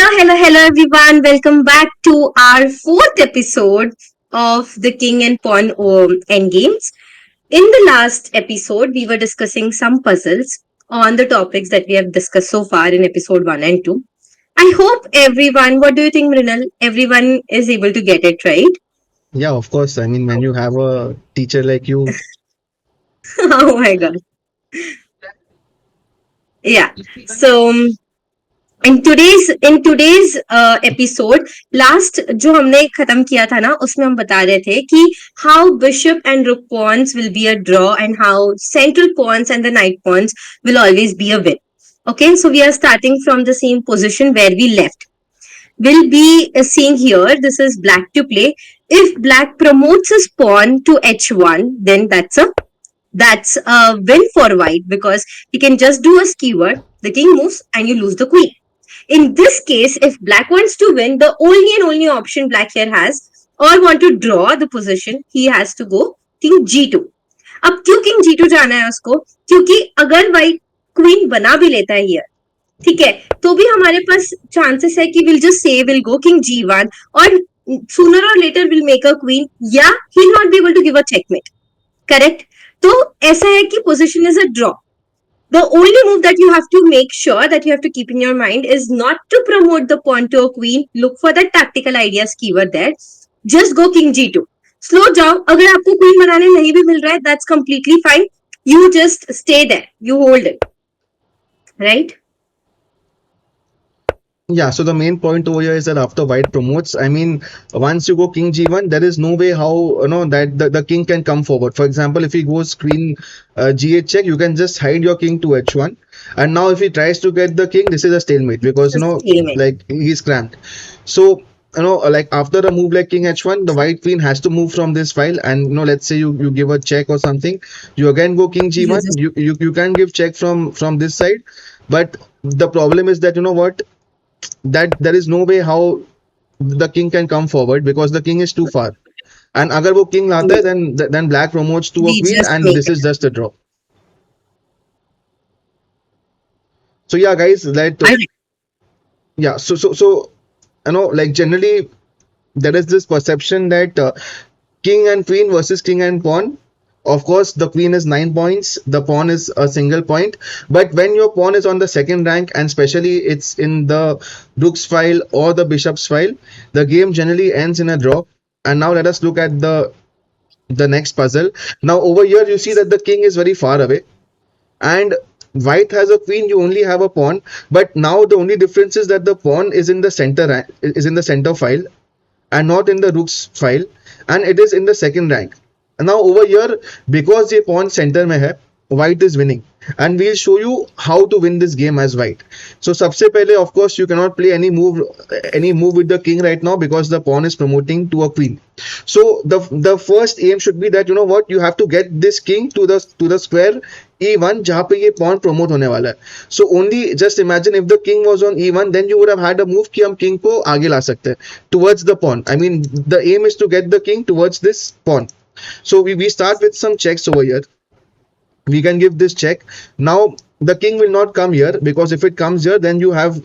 Hello everyone. Welcome back to our fourth episode of the King and Pawn Endgames. In the last episode, we were discussing some puzzles on the topics that we have discussed so far in episode 1 and 2. I hope everyone, what do you think, Mrinal? Everyone is able to get it right? Yeah, of course. I mean, when you have a teacher like you, Oh my god. Yeah. So, in today's episode last जो हमने खत्म किया था ना उसमें हम बता रहे थे कि how bishop and rook pawns will be a draw and how central pawns and the knight pawns will always be a win. Okay, so we are starting from the same position where we left. We'll be seeing here, this is black to play. If black promotes his pawn to h1, then that's a win for white because he can just do a skewer, the king moves and you lose the queen. In this case, if black wants to win, the only and only option black here has, or want to draw the position, he has to go king g2. अब क्यों king g2 जाना है उसको? क्योंकि अगर white queen बना भी लेता है हियर, ठीक है, तो भी हमारे पास चांसेस है कि will just say will go king g1 और sooner or later will make a queen या he not be able to give a checkmate. Correct. तो ऐसा है कि position is a draw. The only move that you have to make sure that you have to keep in your mind is not to promote the pawn to a queen. Look for that tactical ideas keyword there. Just go king g2. Slow जाओ. अगर आपको queen बनाने नहीं भी मिल रहा है, that's completely fine. You just stay there. You hold it. Right? yeah, so the main point over here is that after white promotes, I mean, once you go king g1, there is no way how, that the king can come forward. For example, if he goes queen g8 check, you can just hide your king to h1. And now if he tries to get the king, this is a stalemate because, Just stalemate. like he's cramped. So, like after a move like king h1, the white queen has to move from this file. And, let's say you give a check or something, you again go king You g1, just you can give check from this side. But the problem is that, what, that there is no way how the king can come forward because the king is too far. And agar wo king lata hai, then black promotes to a we queen, just and make this it. is just a draw. So yeah, guys, that I yeah. So like generally there is this perception that king and queen versus king and pawn. Of course, the queen is 9 points, the pawn is a single point. But when your pawn is on the second rank, and especially it's in the rook's file or the bishop's file, the game generally ends in a draw. And now let us look at the next puzzle. Now over here, you see that the king is very far away, and white has a queen. You only have a pawn, but now the only difference is that the pawn is in the center file and not in the rook's file, and it is in the second rank. And now over here, because ये pawn center में है, white is winning, and we'll show you how to win this game as white. So सबसे पहले, of course, you cannot play any move with the king right now because the pawn is promoting to a queen. So the first aim should be that, what, you have to get this king to the square e1 जहाँ पे ये pawn promote होने वाला है. So only just imagine if the king was on e1, then you would have had a move कि हम king को आगे ला सकते हैं towards the pawn. I mean, the aim is to get the king towards this pawn. So we start with some checks over here. We can give this check. Now the king will not come here because if it comes here, then you have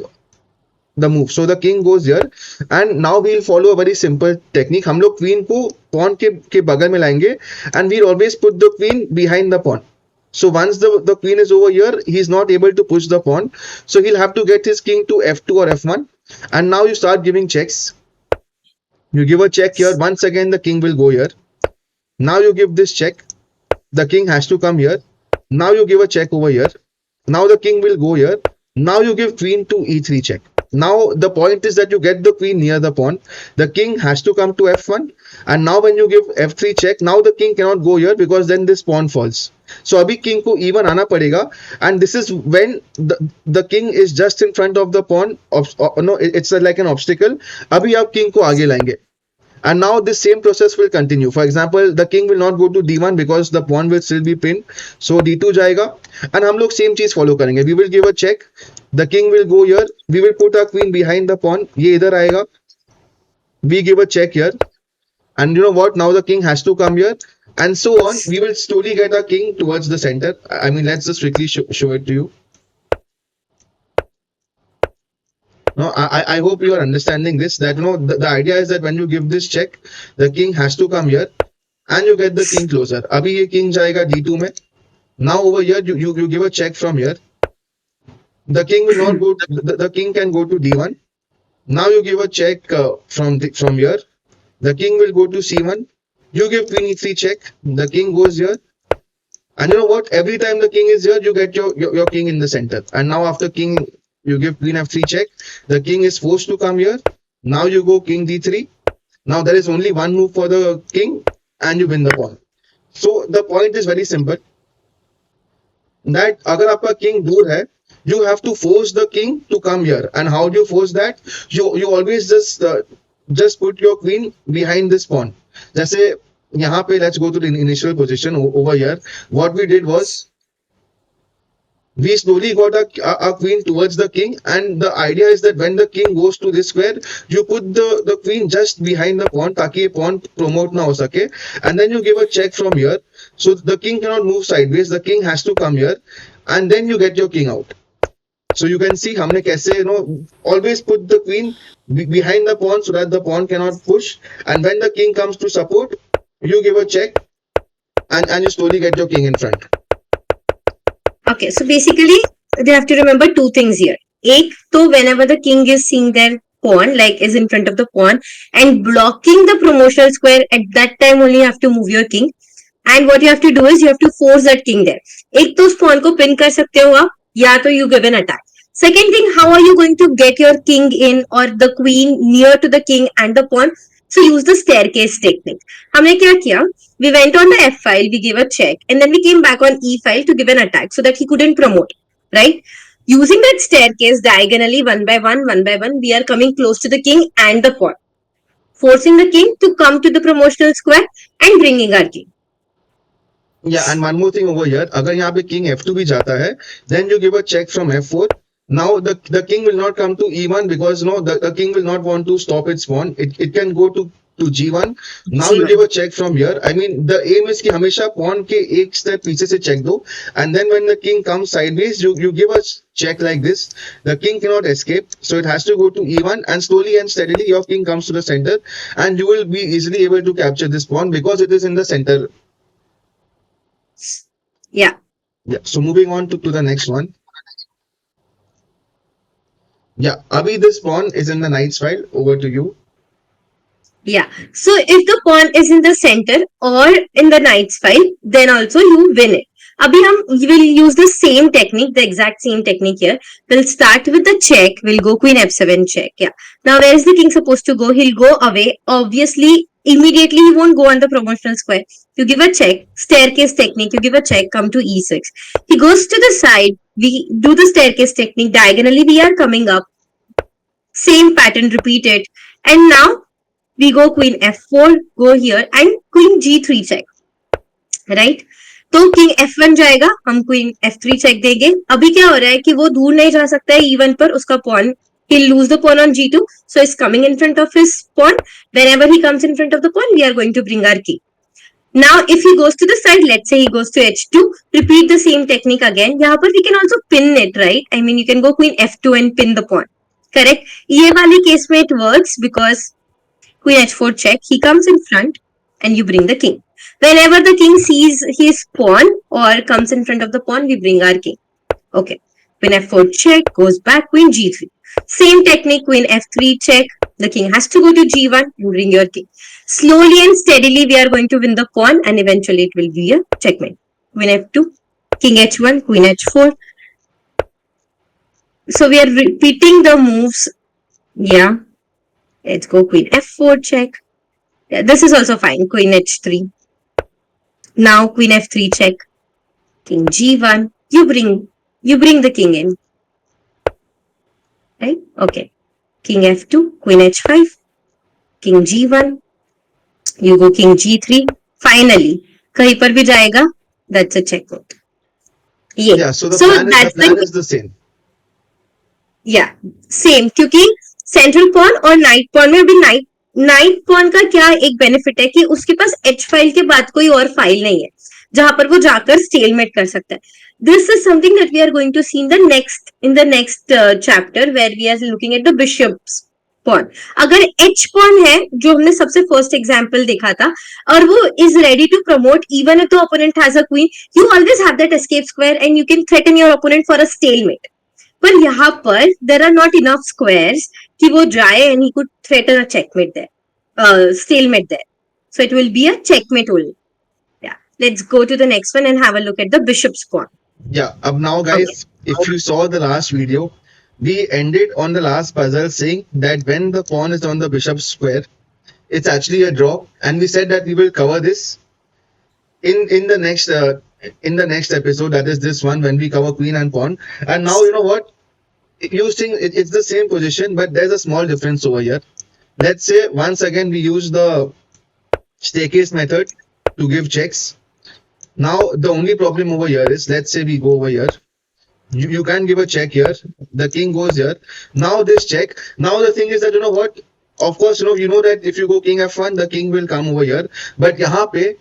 the move. So the king goes here, and now we'll follow a very simple technique. हम लोग queen को pawn के बगल में लाएंगे, and we'll always put the queen behind the pawn. So once the queen is over here, he's not able to push the pawn. So he'll have to get his king to f2 or f1. And now you start giving checks. You give a check here. Once again, the king will go here. Now you give this check. The king has to come here. Now you give a check over here. Now the king will go here. Now you give queen to e3 check. Now the point is that you get the queen near the pawn. The king has to come to f1. And now when you give f3 check, now the king cannot go here because then this pawn falls. So abhi king को even आना पड़ेगा, and this is when the king is just in front of the pawn. No, it's like an obstacle. अभी आप king को आगे लाएंगे. And now this same process will continue. For example, the king will not go to d1 because the pawn will still be pinned. So d2 जाएगा, and हम लोग same चीज follow करेंगे. We will give a check. The king will go here. We will put our queen behind the pawn. ये इधर आएगा. We give a check here. And you know what? Now the king has to come here. And so on. We will slowly get our king towards the center. I mean, let's just quickly show it to you. No, I hope you are understanding this. That the idea is that when you give this check, the king has to come here, and you get the king closer. अभी ये king जाएगा D2 में. Now over here you give a check from here. The king will not go. The king can go to D1. Now you give a check from here. The king will go to C1. You give queen E3 check. The king goes here. And you know what? Every time the king is here, you get your king in the center. And now after king, you give queen F3 check. The king is forced to come here. Now you go king D3. Now there is only one move for the king and you win the pawn. So the point is very simple. That अगर आपका king दूर है, you have to force the king to come here. And how do you force that? You always just put your queen behind this pawn. जैसे यहाँ पे let's go to the initial position over here. What we did was we slowly got a queen towards the king, and the idea is that when the king goes to this square, you put the queen just behind the pawn ताकि ये pawn promote ना हो सके, and then you give a check from here, so the king cannot move sideways. The king has to come here, and then you get your king out. So you can see हमने कैसे always put the queen behind the pawn so that the pawn cannot push, and when the king comes to support, you give a check, and you slowly get your king in front. Okay, so basically, they have to remember two things here. एक तो whenever the king is seeing their pawn, like is in front of the pawn and blocking the promotional square, at that time only you have to move your king. And what you have to do is you have to force that king there. एक तो उस pawn को pin कर सकते हो आप, या तो you give an attack. Second thing, how are you going to get your king in or the queen near to the king and the pawn? So use the staircase technique. हमने क्या किया? We went on the F file, we gave a check, and then we came back on E file to give an attack so that he couldn't promote, right? Using that staircase diagonally one by one, we are coming close to the king and the pawn, forcing the king to come to the promotional square and bringing our king. Yeah, and one more thing over here. अगर यहाँ पे king F2 भी जाता है, then you give a check from F4. Now the king will not come to E1 because the king will not want to stop its pawn. It can go to G1. Now you give a check from here. I mean the aim is कि हमेशा pawn के एक step पीछे से check दो, and then when the king comes sideways, you give a check like this. The king cannot escape, so it has to go to E1, and slowly and steadily your king comes to the center, and you will be easily able to capture this pawn because it is in the center. Yeah. Yeah. So moving on to the next one. Yeah, Abhi, this pawn is in the knight's file. Over to you. Yeah. So if the pawn is in the center or in the knight's file, then also you win it. Abhi we will use the same technique, the exact same technique here. We'll start with the check. We'll go queen f7 check. Yeah. Now where is the king supposed to go? He'll go away. Obviously, immediately he won't go on the promotional square. You give a check, staircase technique. You give a check, come to e6. He goes to the side. We do the staircase technique. Diagonally, we are coming up. Same pattern repeated. And now we go queen f4, go here and queen g3 check, right? तो king f1 जाएगा, हम queen f3 check देंगे. अभी क्या हो रहा है कि वो दूर नहीं जा सकता है e1 पर, उसका pawn he'll lose the pawn on g2, so it's coming in front of his pawn. Whenever he comes in front of the pawn, we are going to bring our king. Now if he goes to the side, let's say he goes to h2, repeat the same technique again. यहाँ पर we can also pin it, right? I mean you can go queen f2 and pin the pawn, correct? ये वाले case में it works because queen h4 check, he comes in front and you bring the king. Whenever the king sees his pawn or comes in front of the pawn, we bring our king. Okay. Queen f4 check, goes back, queen g3. Same technique, queen f3 check. The king has to go to g1, you bring your king. Slowly and steadily, we are going to win the pawn and eventually it will be a checkmate. Queen f2, king h1, queen h4. So we are repeating the moves. Yeah. Let's go queen f4 check. Yeah, this is also fine. Queen h3. Now queen f3 check. King g1. You bring the king in. Right? Okay. King f2. Queen h5. King g1. You go king g3. Finally, कहीं पर भी जाएगा. That's a checkmate. Yeah. So the plan is the same. Yeah, same. क्योंकि central pawn और night pawn में अभी night pawn का क्या एक बेनिफिट है कि उसके पास एच फाइल के बाद कोई और फाइल नहीं है जहां पर वो जाकर स्टेलमेट कर सकता है. This is something that we are going to see in the next chapter where we are looking at the bishop's pawn. अगर h pawn है जो हमने सबसे first example देखा था और वो is ready to promote even if the opponent has a queen, you always have that escape square and you can threaten your opponent for a stalemate. पर यहाँ पर there are not enough squares कि वो जाए and he could threaten a checkmate there, stalemate there. So it will be a checkmate only. Yeah. Let's go to the next one and have a look at the bishop's pawn. Yeah, now Okay. guys, if you saw the last video, we ended on the last puzzle saying that when the pawn is on the bishop square, it's actually a draw, and we said that we will cover this in the next episode, that is this one, when we cover queen and pawn. And now you know what? You think it's the same position, but there's a small difference over here. Let's say once again we use the staircase method to give checks. Now the only problem over here is, let's say we go over here. You can give a check here. The king goes here. Now this check. Now the thing is that you know what? Of course, you know that if you go king f1, the king will come over here. But यहाँ पे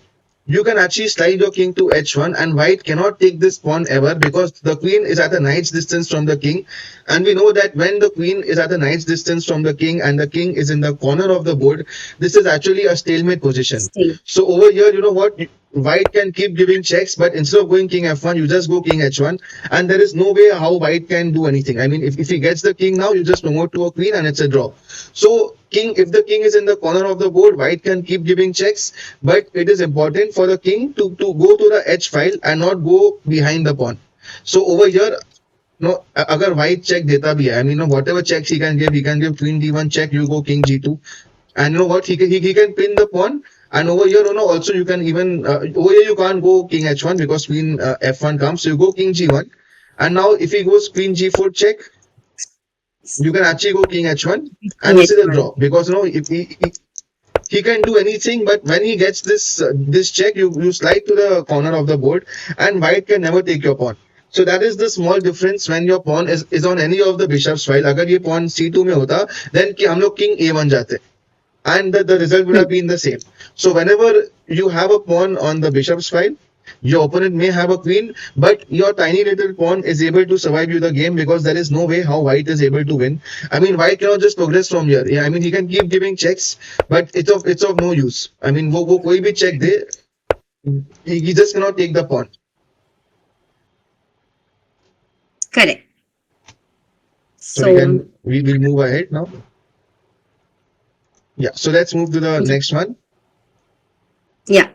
you can actually slide your king to h1, and white cannot take this pawn ever because the queen is at a knight's distance from the king, and we know that when the queen is at a knight's distance from the king and the king is in the corner of the board, this is actually a stalemate position. Stay. So over here, you know what, white can keep giving checks, but instead of going king f1, you just go king h1, and there is no way how white can do anything. I mean, if he gets the king now, you just promote to a queen and it's a draw. So if the king is in the corner of the board, white can keep giving checks, but it is important for the king to go to the h file and not go behind the pawn. So over here, no, agar white check deta bhi hai, I mean, whatever checks he can give queen d1 check, you go king g2, and you know what, he can pin the pawn. And over here, also you can even over here you can't go king h1 because queen f1 comes, so you go king g1. And now if he goes queen g4 check, you can actually go king h1, and this is a draw because if he can do anything, but when he gets this check, you slide to the corner of the board, and white can never take your pawn. So that is the small difference when your pawn is on any of the bishop's file. अगर ये pawn c2 में होता, then कि हम लोग king a बन जाते, and the result would have been the same. So whenever you have a pawn on the bishop's file, your opponent may have a queen, but your tiny little pawn is able to survive you the game because there is no way how white is able to win. I mean, white cannot just progress from here. Yeah, I mean, he can keep giving checks, but it's of no use. I mean, वो कोई भी check they, he just cannot take the pawn. Correct. So So we will move ahead now. Yeah, so let's move to the next one. yeah.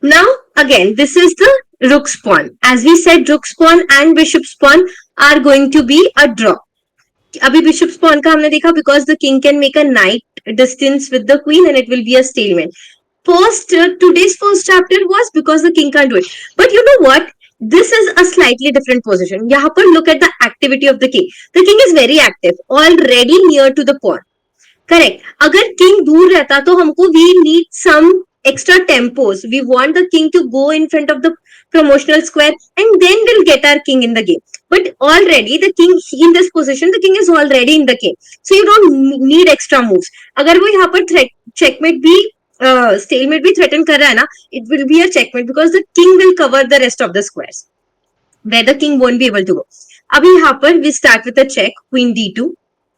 Now again, this is the rook's pawn. As we said, rook's pawn and bishop's pawn are going to be a draw. अभी bishops pawn का हमने देखा because the king can make a knight distance with the queen and it will be a stalemate. Today's first chapter was because the king can't do it. But you know what? This is a slightly different position. यहाँ पर look at the activity of the king. The king is very active, already near to the pawn. Correct. अगर king दूर रहता तो हमको we need some extra tempos. We want the king to go in front of the promotional square and then we'll get our king in the game. But already the king in this position, the king is already in the game. So you don't need extra moves. अगर वो यहाँ पर checkmate भी stalemate भी threaten कर रहा है ना, it will be a checkmate because the king will cover the rest of the squares where the king won't be able to go. अभी यहाँ पर we start with a check, queen d2.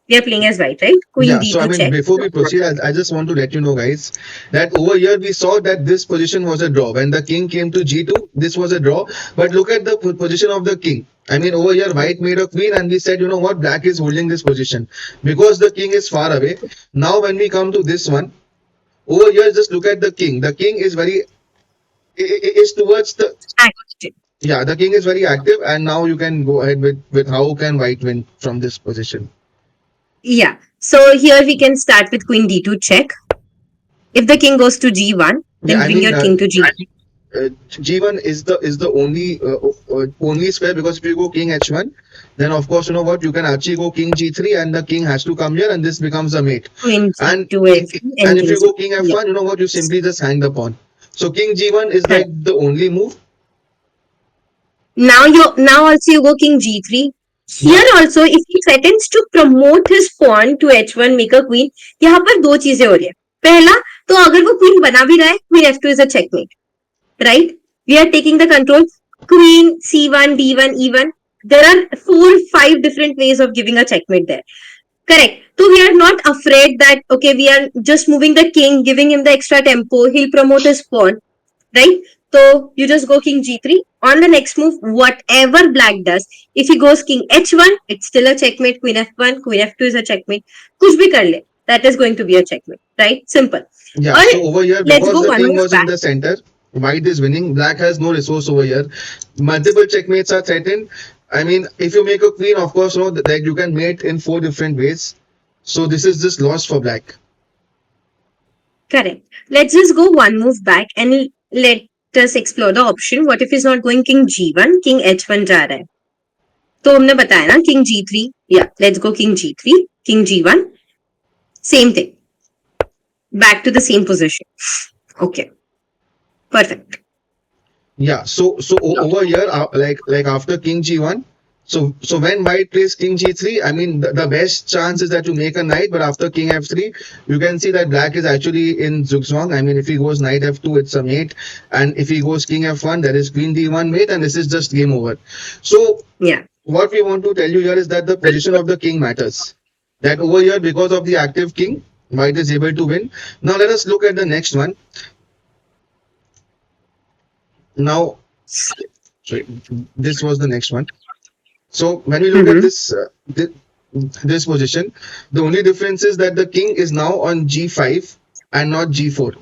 We are playing as white, right? Queen Yeah, d2 so I mean, check. before we proceed, I just want to let you know, guys, that over here we saw that this position was a draw. When the king came to g2, this was a draw. But look at the position of the king. I mean, over here, white made a queen, and we said, you know what, black is holding this position because the king is far away. Now, when we come to this one, over here, just look at the king. The king is is towards the, Active. yeah, the king is very active, and now you can go ahead with how can white win from this position. Yeah. So here we can start with queen d2 check. If the king goes to g1, then Yeah, I bring mean, your king to g1. G1 is the only square because if you go king h1, then of course you know what, you can actually go king g3 and the king has to come here and this becomes a mate. Queen And g2 is and if you endgame. go king f1, Yeah. you know what, you simply just hang the pawn. So king g1 is like Correct. the only move. Now also you go king g3. Yeah, Here also, if he threatens to promote his pawn to h1, make a queen, यहाँ पर दो चीजें हो रही है. पहला, तो अगर वो queen बना भी रहा है, queen f2 is a checkmate, right? We are taking the control. queen c1, d1, e1. There are 4 5 different ways of giving a checkmate there. Correct. So we are not afraid that okay, we are just moving the king, giving him the extra tempo. He'll promote his pawn, right? So you just go king g3. On the next move, whatever black does, if he goes king h1, it's still a checkmate. Queen f1, queen f2 is a checkmate. Kuch bhi kar le, that is going to be a checkmate, right? Simple. Yeah, Or so over here, let's because go the one king move was in back. the center, white is winning. Black has no resource over here. Multiple checkmates are threatened. I mean, if you make a queen, of course, like you can mate in 4 different ways. So this is just lost for black. Correct. Let's just go one move back and let us explore the option. What if he's not going king g1, king h1 जा रहा है? तो हमने बताया ना king g3. Yeah, let's go king g3, king g1. Same thing. Back to the same position. Okay, perfect. Yeah, over here, like after king g1, so when white plays king g3, I mean the best chance is that you make a knight, but after king f3, you can see that black is actually in zugzwang. I mean, if he goes knight f2, it's a mate, and if he goes king f1, there is queen d1 mate, and this is just game over. So Yeah. what we want to tell you here is that the position of the king matters. That over here, because of the active king, white is able to win. Now let us look at the next one. Now, sorry, this was the next one. So when we look at Mm-hmm. this position, the only difference is that the king is now on g5 and not g4.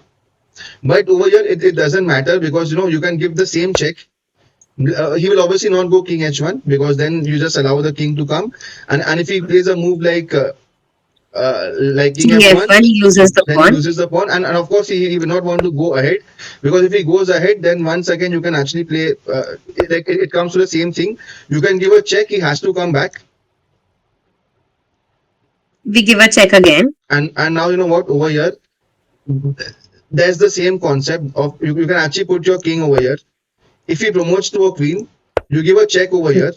But over here, it doesn't matter because you can give the same check. He will obviously not go king h1 because then you just allow the king to come. And if he plays a move like king King f1, f1, he loses the then he pawn. loses the pawn, and of course he will not want to go ahead, because if he goes ahead, then once again you can actually play it comes to the same thing. You can give a check, he has to come back. We give a check again. And now you know what, over here there's the same concept of you can actually put your king over here. If he promotes to a queen, you give a check over here.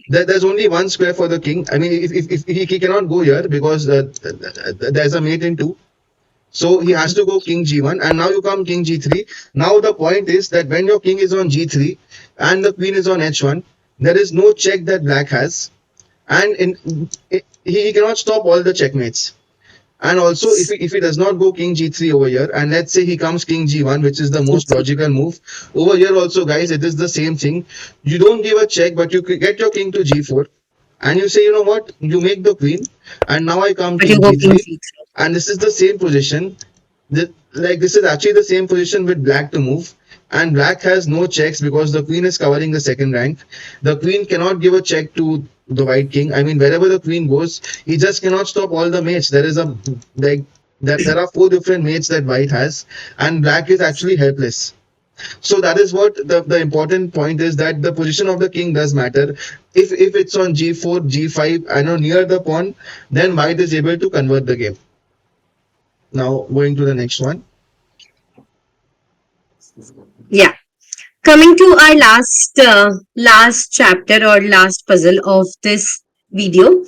There's only one square for the king. I mean, if he cannot go here because there's a mate in two. So he has to go king g1, and now you come king g3. Now the point is that when your king is on g3 and the queen is on h1, there is no check that black has, and he cannot stop all the checkmates. And also, if he does not go king g3 over here, and let's say he comes king g1, which is the most logical move, over here also, guys, it is the same thing. You don't give a check, but you get your king to g4, and you say, you know what, you make the queen, and now I come But you king go king g3, c3. and this is the same position. This is actually the same position with black to move, and black has no checks because the queen is covering the second rank. The queen cannot give a check to the white king. I mean, wherever the queen goes, he just cannot stop all the mates. There is a like that there are 4 different mates that white has, and black is actually helpless. So that is what the important point is, that the position of the king does matter. If it's on g4, g5, I know, near the pawn, then white is able to convert the game. Now going to the next one. Yeah. Coming to our last chapter or last puzzle of this video.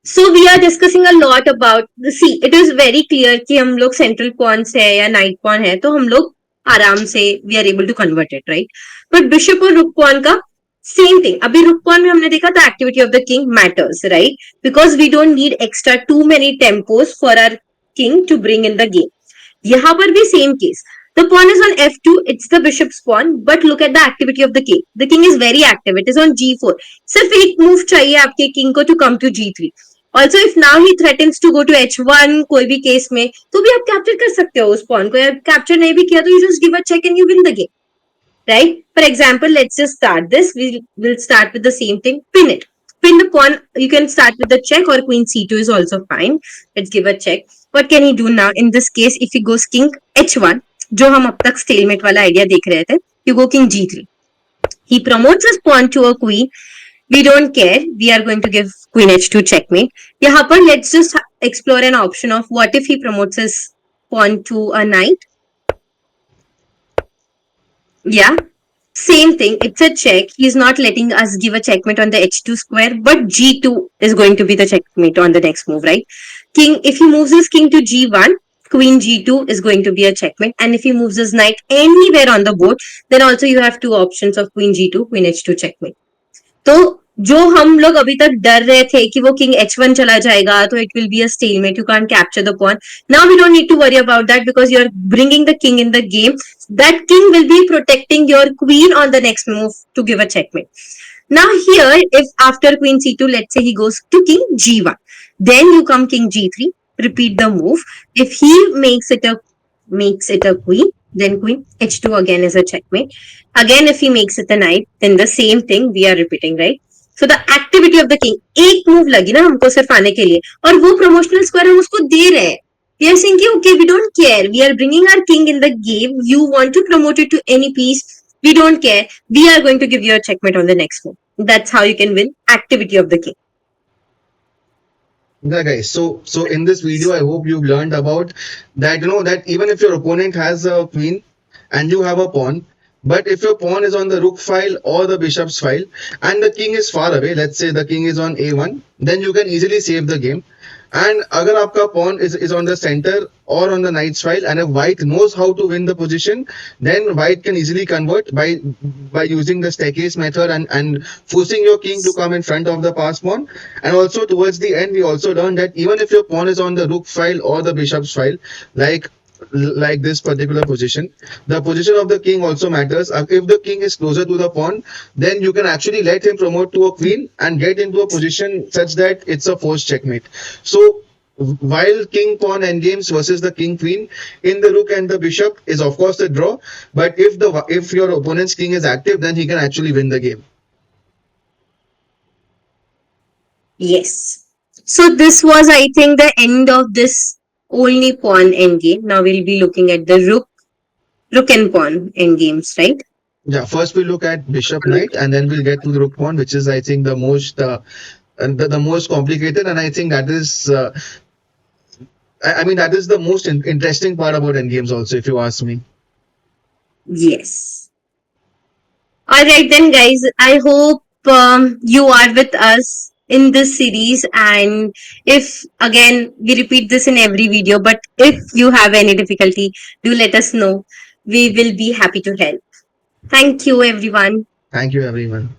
So we are discussing a lot about see it is very clear कि हम लोग central pawn है या night pawn है तो हम लोग आराम से we are able to convert it, right? But bishop और rook pawn का same thing. अभी rook pawn में हमने देखा the activity of the king matters, right? Because we don't need extra too many tempos for our king to bring in the game. यहाँ पर भी same case. The pawn is on f2, it's the bishop's pawn, but look at the activity of the king. The king is very active, it is on g4. सिर्फ एक move चाहिए आपके king को to come to g3. Also, if now he threatens to go to h1 कोई भी case में, तो भी आप capture कर सकते हो उस pawn को, या capture नहीं भी किया तो you just give a check and you win the game, right? For example, let's just start this. We will start with the same thing. Pin it. Pin the pawn. You can start with the check or queen c2 is also fine. Let's give a check. What can he do now? In this case, if he goes king h1, जो हम अब तक stalemate वाला idea देख रहे थे, you go king g3. He promotes his pawn to a queen. We don't care. We are going to give queen h2 checkmate. यहाँ पर let's just explore an option of what if he promotes his pawn to a knight. Yeah, same thing. It's a check. He's not letting us give a checkmate on the h2 square, but g2 is going to be the checkmate on the next move, right? King, if he moves his king to g1, queen g2 is going to be a checkmate. And if he moves his knight anywhere on the board, then also you have two options of queen g2, queen h2 checkmate. तो जो हम लोग अभी तक डर रहे थे कि वो किंग h1 चला जाएगा तो it will be a stalemate, you can't capture the pawn, now we don't need to worry about that because you are bringing the king in the game. That king will be protecting your queen on the next move to give a checkmate. Now here, if after queen c2, let's say he goes to king g1, then you come king g3, repeat the move. If he makes it a queen, then queen h2 again is a checkmate. Again, if he makes it a knight, then the same thing we are repeating, right? So the activity of the king, एक move लगी ना हमको सिर्फ आने के लिए, और वो promotional square हम उसको दे रहे हैं. We are saying, okay, we don't care. We are bringing our king in the game. You want to promote it to any piece. We don't care. We are going to give you a checkmate on the next move. That's how you can win activity of the king. Yeah, guys. So in this video, I hope you've learned about that. You know that even if your opponent has a queen and you have a pawn, but if your pawn is on the rook file or the bishop's file and the king is far away, let's say the king is on a1, then you can easily save the game. And अगर आपका pawn is on the center or on the knight's file, and if white knows how to win the position, then white can easily convert by using the staircase method and forcing your king to come in front of the pass pawn. And also towards the end, we also learned that even if your pawn is on the rook file or the bishop's file, like like this particular position, the position of the king also matters. If the king is closer to the pawn, then you can actually let him promote to a queen and get into a position such that it's a forced checkmate. So while king pawn endgames versus the king queen in the rook and the bishop is of course a draw, but if your opponent's king is active, then he can actually win the game. Yes. So this was, I think, the end of this only pawn endgame. Now we'll be looking at the rook and pawn endgames, right? Yeah, first we look at bishop knight and then we'll get to the rook pawn, which is I think the most the most complicated, and I think that is I mean that is the most interesting part about endgames also, if you ask me. Yes. All right, then, guys. I hope you are with us in this series. And if again, we repeat this in every video, but if you have any difficulty, do let us know. We will be happy to help. Thank you, everyone. Thank you, everyone.